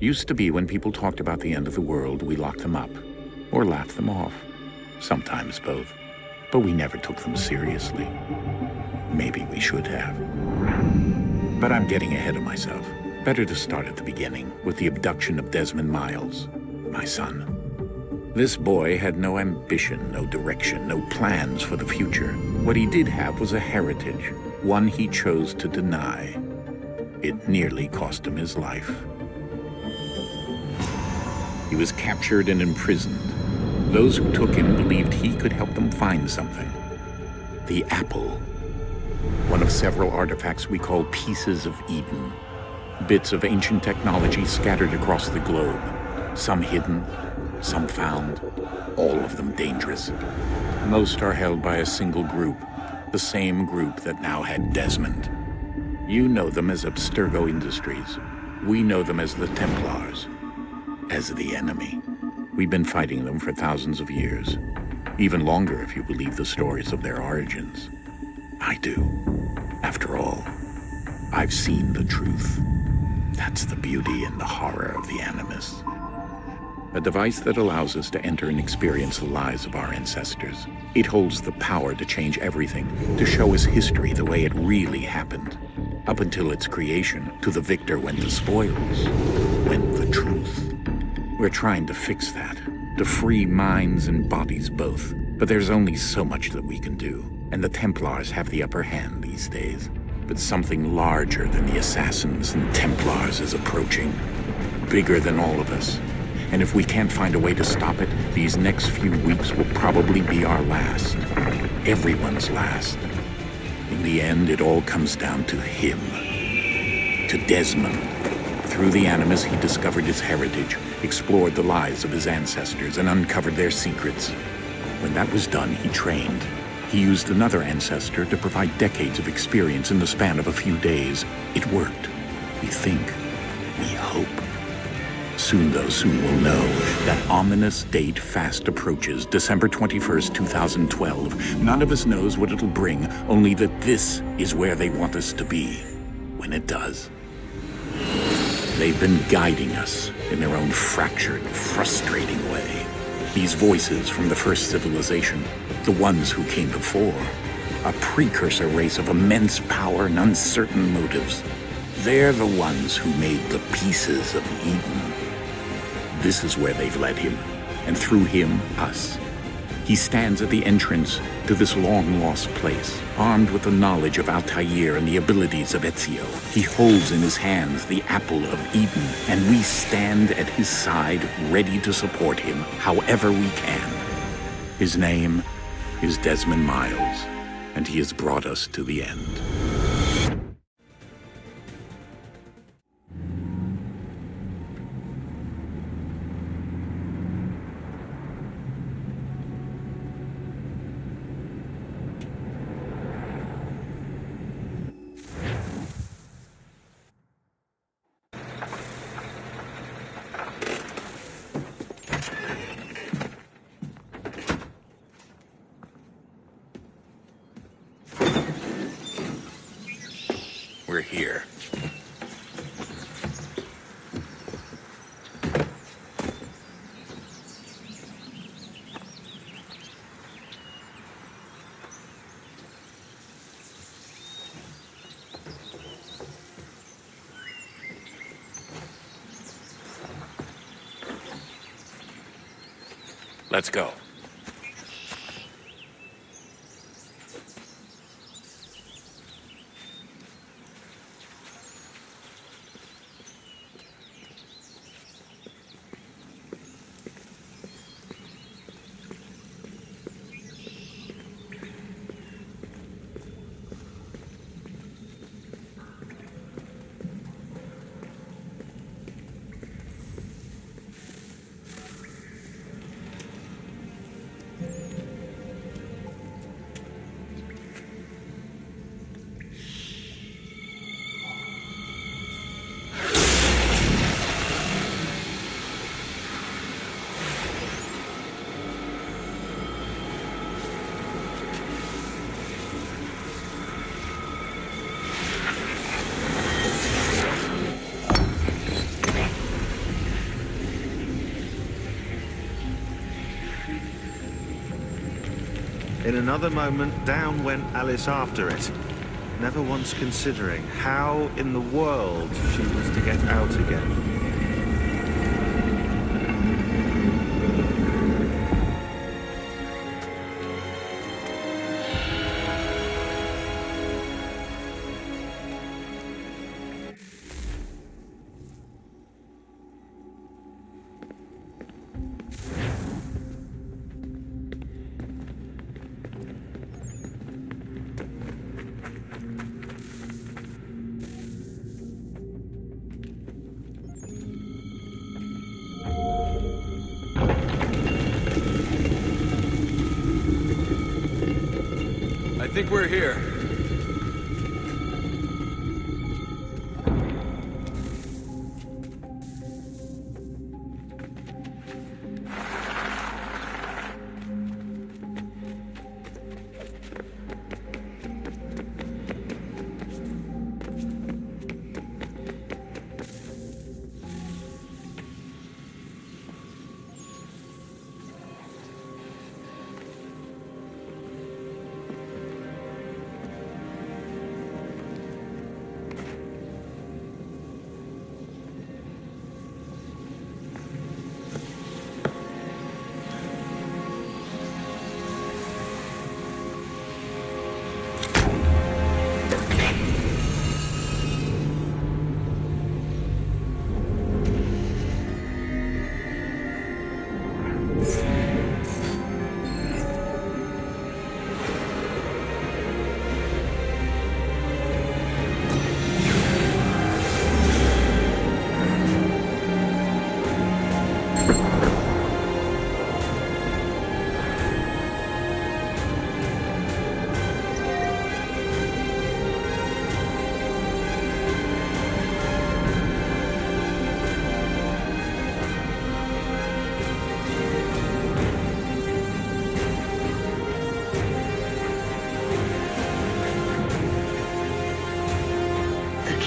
Used to be when people talked about the end of the world, we locked them up, or laughed them off. Sometimes both. But we never took them seriously. Maybe we should have. But I'm getting ahead of myself. Better to start at the beginning, with the abduction of Desmond Miles, my son. This boy had no ambition, no direction, no plans for the future. What he did have was a heritage, one he chose to deny. It nearly cost him his life. He was captured and imprisoned. Those who took him believed he could help them find something. The apple. One of several artifacts we call pieces of Eden. Bits of ancient technology scattered across the globe. Some hidden, some found, all of them dangerous. Most are held by a single group, the same group that now had Desmond. You know them as Abstergo Industries. We know them as the Templars, as the enemy. We've been fighting them for thousands of years, even longer if you believe the stories of their origins. I do. After all, I've seen the truth. That's the beauty and the horror of the Animus. A device that allows us to enter and experience the lives of our ancestors. It holds the power to change everything, to show us history the way it really happened. Up until its creation, to the victor went the spoils, went the truth. We're trying to fix that, to free minds and bodies both. But there's only so much that we can do, and the Templars have the upper hand these days. But something larger than the Assassins and Templars is approaching, bigger than all of us. And if we can't find a way to stop it, these next few weeks will probably be our last. Everyone's last. In the end, it all comes down to him. To Desmond. Through the Animus, he discovered his heritage, explored the lives of his ancestors, and uncovered their secrets. When that was done, he trained. He used another ancestor to provide decades of experience in the span of a few days. It worked. We think. We hope. Soon, though, soon we'll know. That ominous date fast approaches, December 21st, 2012. None of us knows what it'll bring, only that this is where they want us to be, when it does. They've been guiding us in their own fractured, frustrating way. These voices from the first civilization, the ones who came before, a precursor race of immense power and uncertain motives. They're the ones who made the pieces of Eden. This is where they've led him, and through him, us. He stands at the entrance to this long-lost place, armed with the knowledge of Altair and the abilities of Ezio. He holds in his hands the apple of Eden, and we stand at his side, ready to support him however we can. His name is Desmond Miles, and he has brought us to the end. We're here. Let's go. In another moment, down went Alice after it, never once considering how in the world she was to get out again. I think we're here.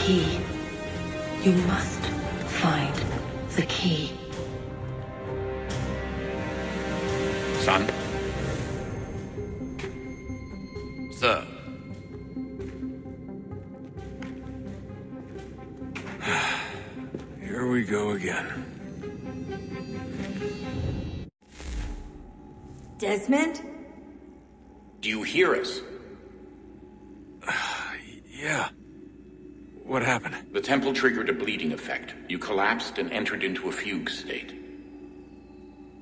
Key. You must find the key. Son? Sir. Here we go again. Desmond? Do you hear us? Yeah. What happened? The temple triggered a bleeding effect. You collapsed and entered into a fugue state.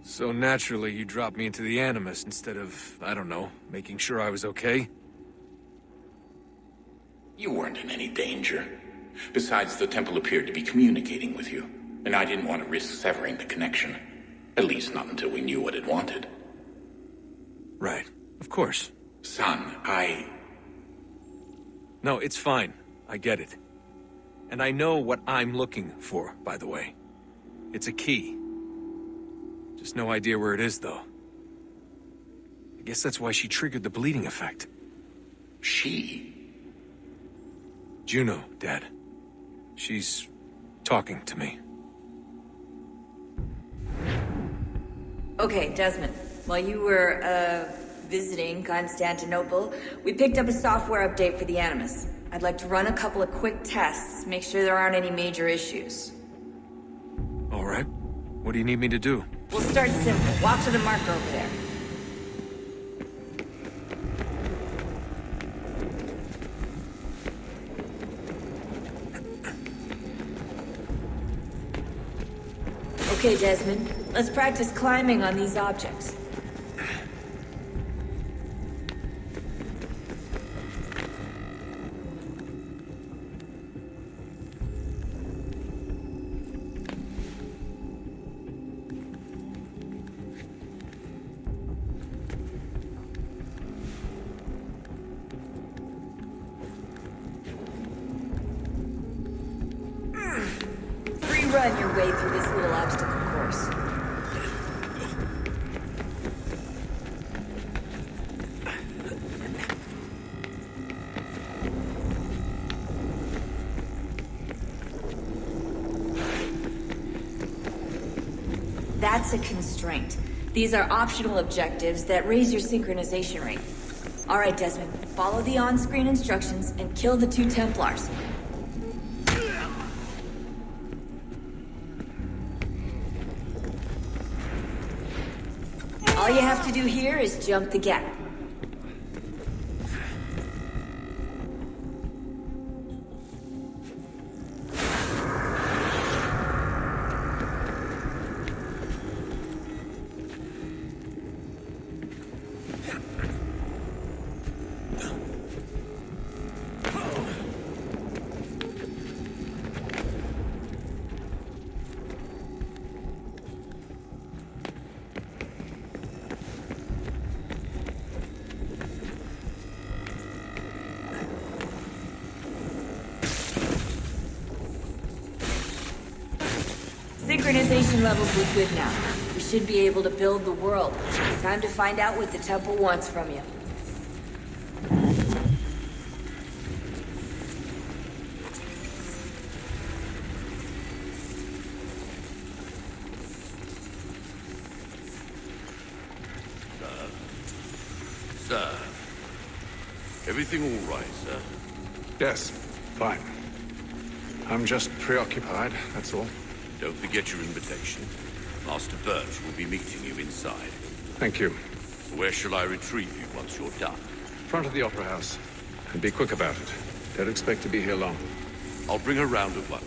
So naturally, you dropped me into the Animus instead of, I don't know, making sure I was okay? You weren't in any danger. Besides, the temple appeared to be communicating with you, and I didn't want to risk severing the connection. At least not until we knew what it wanted. Right. Of course. Son, No, it's fine. I get it. And I know what I'm looking for, by the way. It's a key. Just no idea where it is, though. I guess that's why she triggered the bleeding effect. She? Juno, Dad. She's talking to me. Okay, Desmond. While you were, visiting Constantinople, we picked up a software update for the Animus. I'd like to run a couple of quick tests, make sure there aren't any major issues. All right. What do you need me to do? We'll start simple. Walk to the marker over there. Okay, Desmond. Let's practice climbing on these objects. Run your way through this little obstacle course. That's a constraint. These are optional objectives that raise your synchronization rate. All right, Desmond. Follow the on-screen instructions and kill the 2 Templars. All you have to do here is jump the gap. Synchronization levels look good now. We should be able to build the world. Time to find out what the temple wants from you. Sir. Everything all right, sir? Yes, fine. I'm just preoccupied, that's all. Don't forget your invitation. Master Birch will be meeting you inside. Thank you. Where shall I retrieve you once you're done? Front of the Opera House. And be quick about it. Don't expect to be here long. I'll bring her round at once.